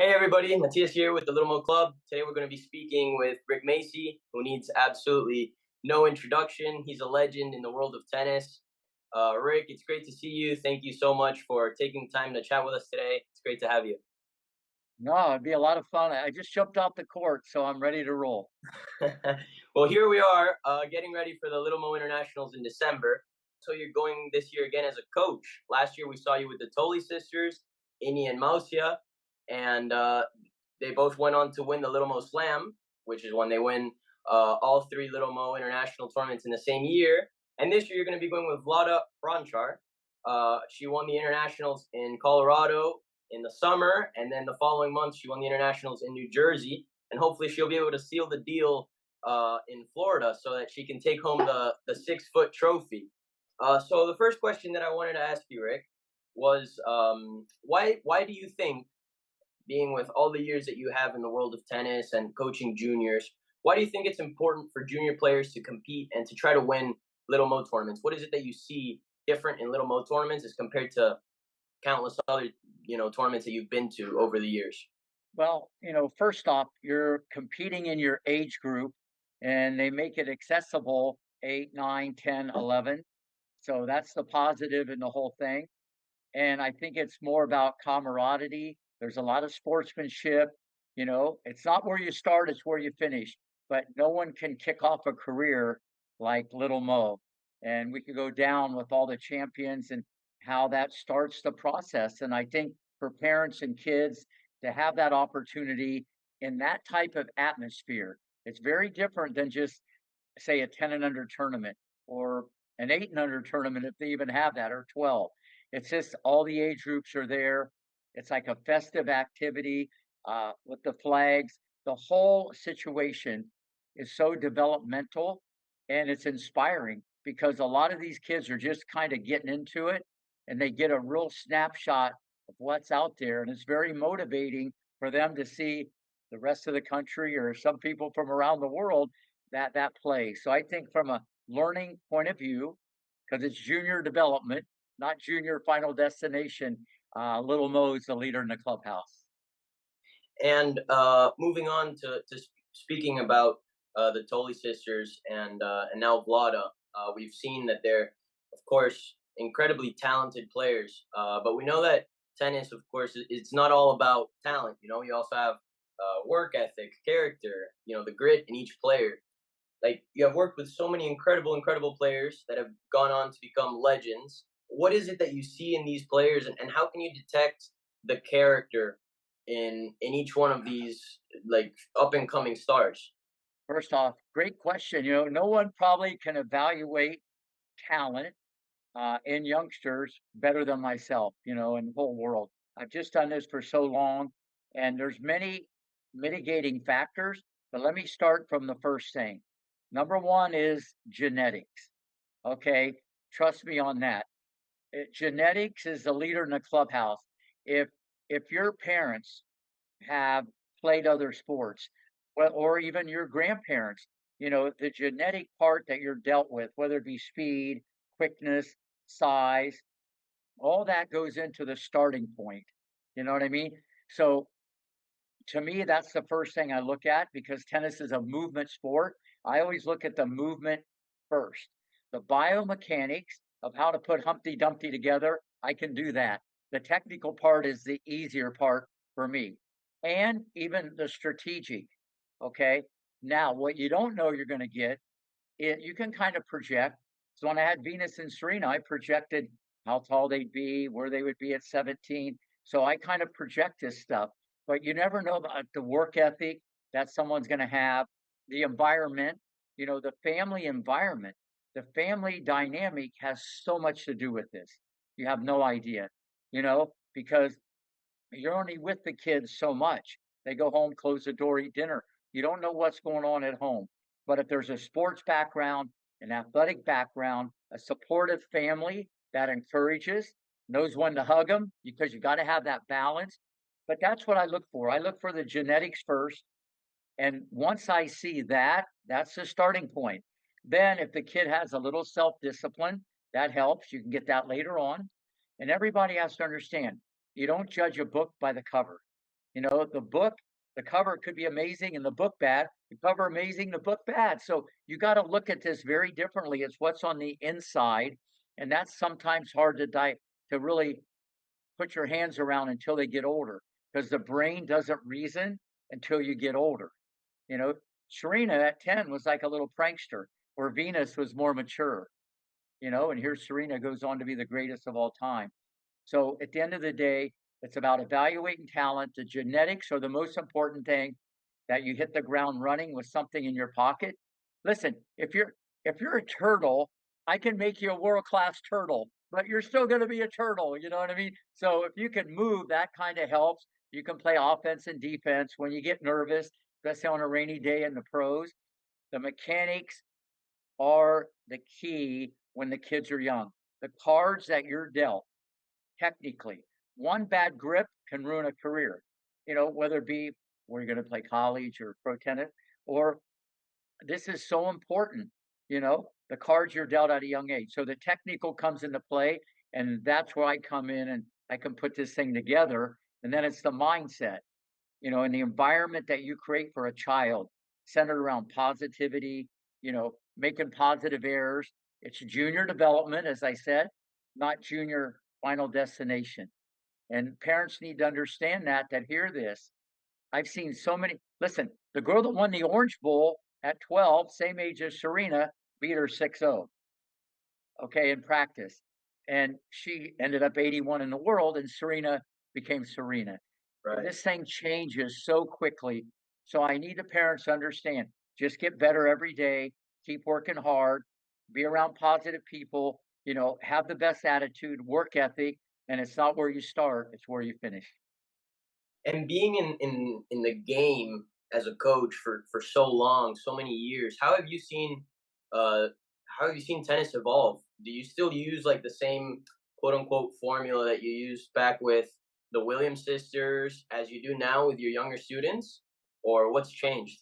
Hey everybody, Matthias here with the Little Mo Club. Today we're going to be speaking with Rick Macy, who needs absolutely no introduction. He's a legend in the world of tennis. Rick, it's great to see you. Thank you so much for taking time to chat with us today. It's great to have you. No, it'd be a lot of fun. I just jumped off the court, so I'm ready to roll. Well, here we are, getting ready for the Little Mo Internationals in December. So you're going this year again as a coach. Last year we saw you with the Tolley sisters, Ini and Mausia, and they both went on to win the Little Mo Slam, which is when they win all three Little Mo International tournaments in the same year. And this year you're going to be going with Vlada Bronchar. She won the internationals in Colorado in the summer, and then the following month she won the internationals in New Jersey. And hopefully she'll be able to seal the deal in Florida so that she can take home the 6 foot trophy. So the first question that I wanted to ask you, Rick, was why do you think, being with all the years that you have in the world of tennis and coaching juniors, why do you think it's important for junior players to compete and to try to win Little Mo tournaments? What is it that you see different in Little Mo tournaments as compared to countless other tournaments that you've been to over the years? Well, first off, you're competing in your age group and they make it accessible 8, 9, 10, 11. So that's the positive in the whole thing. And I think it's more about camaraderie. There's a lot of sportsmanship. It's not where you start, it's where you finish. But no one can kick off a career like Little Mo. And we could go down with all the champions and how that starts the process. And I think for parents and kids to have that opportunity in that type of atmosphere, it's very different than just, say, a 10 and under tournament or an 8 and under tournament, if they even have that, or 12. It's just all the age groups are there. It's like a festive activity with the flags. The whole situation is so developmental and it's inspiring because a lot of these kids are just kind of getting into it and they get a real snapshot of what's out there. And it's very motivating for them to see the rest of the country or some people from around the world that play. So I think from a learning point of view, because it's junior development, not junior final destination, Little Mo's the leader in the clubhouse. And moving on to speaking about the Tolley sisters and now Vlada, we've seen that they're, of course, incredibly talented players. But we know that tennis, of course, it's not all about talent. You also have work ethic, character, the grit in each player. Like, you have worked with so many incredible players that have gone on to become legends. What is it that you see in these players, and how can you detect the character in each one of these, like, up and coming stars? First off, great question. No one probably can evaluate talent in youngsters better than myself, in the whole world. I've just done this for so long, and there's many mitigating factors, but let me start from the first thing. Number one is genetics. Okay, trust me on that. Genetics is the leader in the clubhouse. If if your parents have played other sports, well, or even your grandparents, the genetic part that you're dealt with, whether it be speed, quickness, size, all that goes into the starting point. You know what I mean? So to me, that's the first thing I look at because tennis is a movement sport. I always look at the movement first. The biomechanics of how to put Humpty Dumpty together, I can do that. The technical part is the easier part for me. And even the strategic. Okay. Now, what you don't know you're going to get, you can kind of project. So when I had Venus and Serena, I projected how tall they'd be, where they would be at 17. So I kind of project this stuff, but you never know about the work ethic that someone's going to have, the environment, the family environment, the family dynamic has so much to do with this. You have no idea, because you're only with the kids so much. They go home, close the door, eat dinner. You don't know what's going on at home. But if there's a sports background, an athletic background, a supportive family that encourages, knows when to hug them, because you got to have that balance. But that's what I look for. I look for the genetics first. And once I see that, that's the starting point. Then, if the kid has a little self discipline, that helps. You can get that later on. And everybody has to understand you don't judge a book by the cover. You know, the cover could be amazing and the book bad, the cover amazing, the book bad. So you got to look at this very differently. It's what's on the inside. And that's sometimes hard to really put your hands around until they get older because the brain doesn't reason until you get older. You know, Serena at 10 was like a little prankster, where Venus was more mature, and here Serena goes on to be the greatest of all time. So at the end of the day, it's about evaluating talent. The genetics are the most important thing, that you hit the ground running with something in your pocket. Listen, if you're a turtle, I can make you a world-class turtle, but you're still going to be a turtle, you know what I mean? So if you can move, that kind of helps. You can play offense and defense when you get nervous, especially on a rainy day in the pros. The mechanics are the key when the kids are young. The cards that you're dealt, technically, one bad grip can ruin a career, whether it be where you're going to play college or pro tennis, or this is so important, the cards you're dealt at a young age. So the technical comes into play, and that's where I come in and I can put this thing together. And then it's the mindset, and the environment that you create for a child, centered around positivity, making positive errors. It's junior development, as I said, not junior final destination. And parents need to understand that hear this. I've seen so many. Listen, the girl that won the Orange Bowl at 12, same age as Serena, beat her 6-0, okay, in practice. And she ended up 81 in the world, and Serena became Serena. Right. This thing changes so quickly. So I need the parents to understand, just get better every day, keep working hard, be around positive people, have the best attitude, work ethic, and it's not where you start, it's where you finish. And being in the game as a coach for so long, so many years, uh how have you seen tennis evolve? Do you still use like the same quote unquote formula that you used back with the Williams sisters as you do now with your younger students? Or what's changed?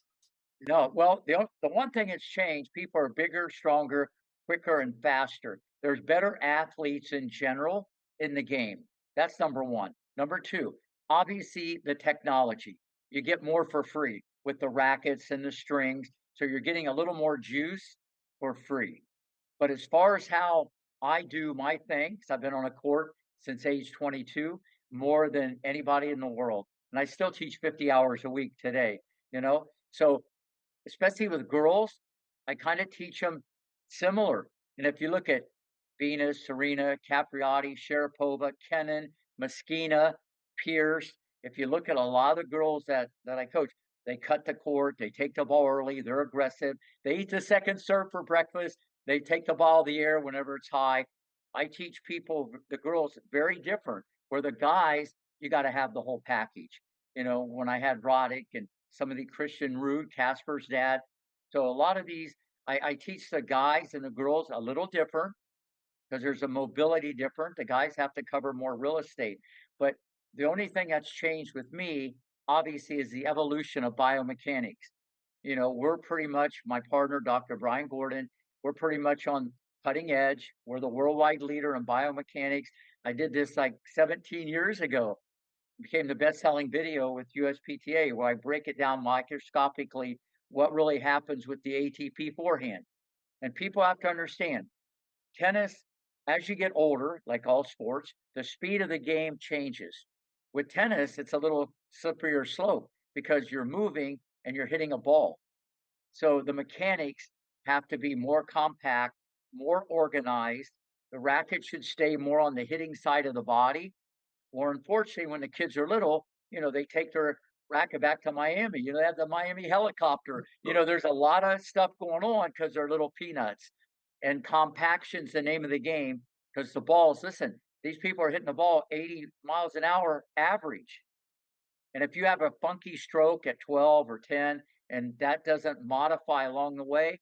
No, well, the one thing that's changed, people are bigger, stronger, quicker, and faster. There's better athletes in general in the game. That's number one. Number two, obviously the technology. You get more for free with the rackets and the strings. So you're getting a little more juice for free. But as far as how I do my thing, 'cause I've been on a court since age 22, more than anybody in the world. And I still teach 50 hours a week today, So especially with girls, I kind of teach them similar. And if you look at Venus, Serena, Capriati, Sharapova, Kennan, Moschina, Pierce, if you look at a lot of the girls that I coach, they cut the court, they take the ball early, they're aggressive, they eat the second serve for breakfast, they take the ball in the air whenever it's high. I teach people, the girls, very different. Where the guys, you got to have the whole package. When I had Roddick and some of the Christian Rude, Casper's dad. So a lot of these, I teach the guys and the girls a little different because there's a mobility different. The guys have to cover more real estate. But the only thing that's changed with me, obviously, is the evolution of biomechanics. We're pretty much, my partner, Dr. Brian Gordon, we're pretty much on cutting edge. We're the worldwide leader in biomechanics. I did this like 17 years ago, became the best-selling video with USPTA, where I break it down microscopically what really happens with the ATP forehand. And people have to understand, tennis, as you get older, like all sports, the speed of the game changes. With tennis, it's a little slipperier slope because you're moving and you're hitting a ball. So the mechanics have to be more compact, more organized. The racket should stay more on the hitting side of the body, or unfortunately, when the kids are little, they take their racket back to Miami. They have the Miami helicopter. There's a lot of stuff going on because they're little peanuts. And compaction's the name of the game because the balls, listen, these people are hitting the ball 80 miles an hour average. And if you have a funky stroke at 12 or 10 and that doesn't modify along the way,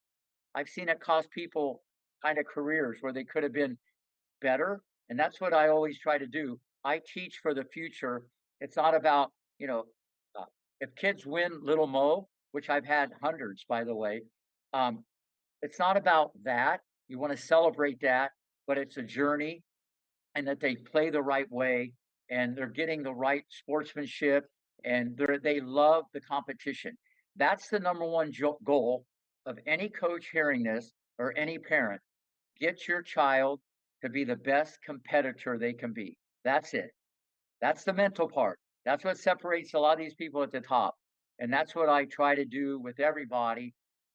I've seen it cost people kind of careers where they could have been better. And that's what I always try to do. I teach for the future. It's not about, uh, if kids win Little Mo, which I've had hundreds, by the way, um, it's not about that. You want to celebrate that, but it's a journey, and that they play the right way and they're getting the right sportsmanship and they love the competition. That's the number one goal of any coach hearing this or any parent. Get your child to be the best competitor they can be. That's it. That's the mental part. That's what separates a lot of these people at the top. And that's what I try to do with everybody.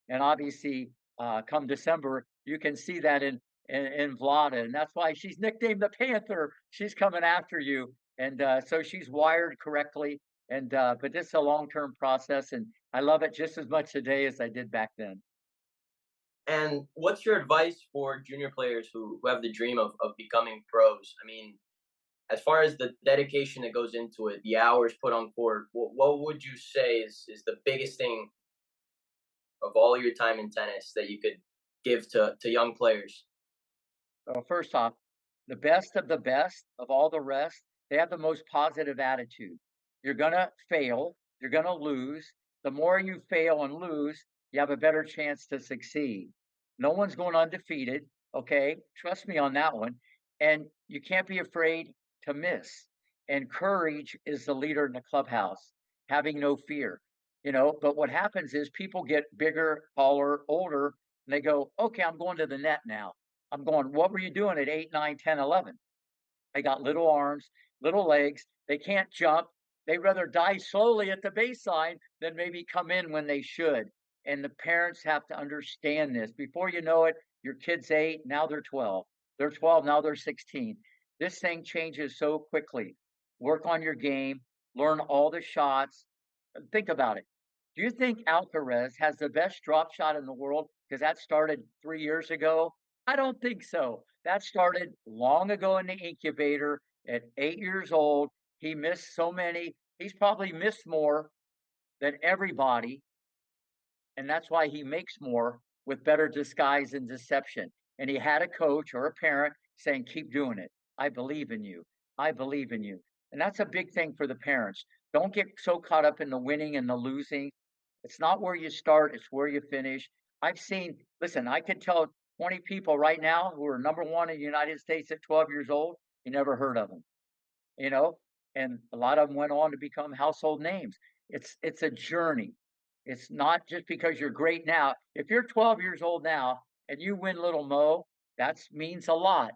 And obviously, come December, you can see that in Vlada. And that's why she's nicknamed the Panther. She's coming after you. And so she's wired correctly. And but this is a long-term process. And I love it just as much today as I did back then. And what's your advice for junior players who have the dream of becoming pros? I mean, as far as the dedication that goes into it, the hours put on court, what would you say is the biggest thing of all your time in tennis that you could give to young players? Well, first off, the best of all the rest, they have the most positive attitude. You're gonna fail, you're gonna lose. The more you fail and lose, you have a better chance to succeed. No one's going undefeated, okay? Trust me on that one. And you can't be afraid to miss. And courage is the leader in the clubhouse, having no fear. But what happens is people get bigger, taller, older, and they go, okay, I'm going to the net now. I'm going, what were you doing at 8, 9, 10, 11? They got little arms, little legs. They can't jump. They rather die slowly at the baseline than maybe come in when they should. And the parents have to understand this. Before you know it, your kid's 8, now they're 12. They're 12, now they're 16. This thing changes so quickly. Work on your game, learn all the shots. Think about it. Do you think Alcaraz has the best drop shot in the world because that started 3 years ago? I don't think so. That started long ago in the incubator at 8 years old. He missed so many. He's probably missed more than everybody. And that's why he makes more with better disguise and deception. And he had a coach or a parent saying, keep doing it. I believe in you. I believe in you. And that's a big thing for the parents. Don't get so caught up in the winning and the losing. It's not where you start, it's where you finish. Listen, I could tell 20 people right now who are number one in the United States at 12 years old, you never heard of them, you know? And a lot of them went on to become household names. It's a journey. It's not just because you're great now. If you're 12 years old now and you win Little Mo, that means a lot.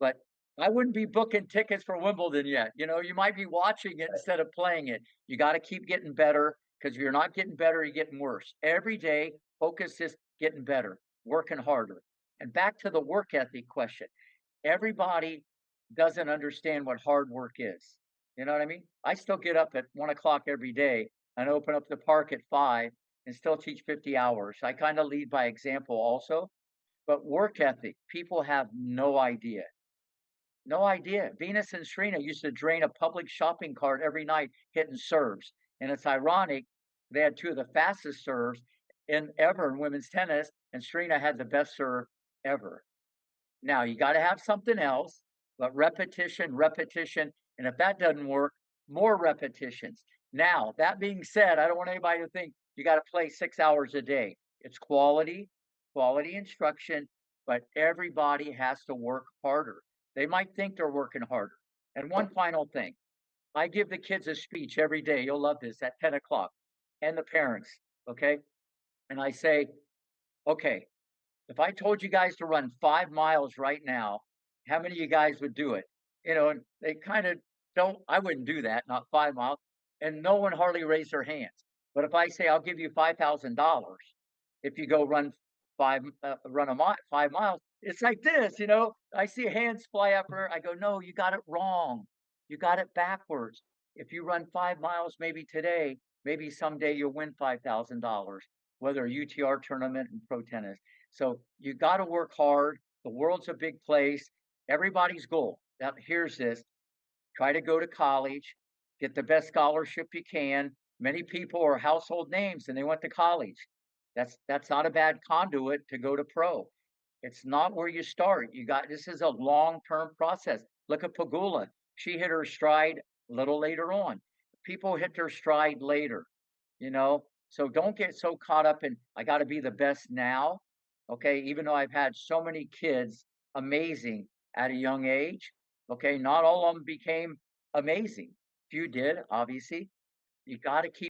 But I wouldn't be booking tickets for Wimbledon yet. You might be watching it instead of playing it. You got to keep getting better because if you're not getting better, you're getting worse. Every day, focus is getting better, working harder. And back to the work ethic question. Everybody doesn't understand what hard work is. You know what I mean? I still get up at 1 o'clock every day and open up the park at 5 and still teach 50 hours. I kind of lead by example also. But work ethic, people have no idea. No idea. Venus and Serena used to drain a public shopping cart every night hitting serves. And it's ironic, they had two of the fastest serves in ever in women's tennis, and Serena had the best serve ever. Now you got to have something else, but repetition, repetition. And if that doesn't work, more repetitions. Now, that being said, I don't want anybody to think you got to play 6 hours a day. It's quality instruction, but everybody has to work harder. They might think they're working harder. And one final thing, I give the kids a speech every day. You'll love this at 10 o'clock and the parents. Okay. And I say, okay, if I told you guys to run 5 miles right now, how many of you guys would do it? And they kind of don't, I wouldn't do that, not 5 miles. And no one hardly raised their hands. But if I say I'll give you $5,000 if you go run 5 miles, it's like this. I see hands fly up there. I go, no, you got it wrong. You got it backwards. If you run 5 miles, maybe today, maybe someday you'll win $5,000, whether a UTR tournament and pro tennis. So you got to work hard. The world's a big place. Everybody's goal. Now, here's this: try to go to college, get the best scholarship you can. Many people are household names and they went to college. That's not a bad conduit to go to pro. It's not where you start. This is a long-term process. Look at Pagula. She hit her stride a little later on. People hit their stride later, you know. So don't get so caught up in I got to be the best now. Okay, even though I've had so many kids amazing at a young age, okay, not all of them became amazing. Few did, obviously, You got to keep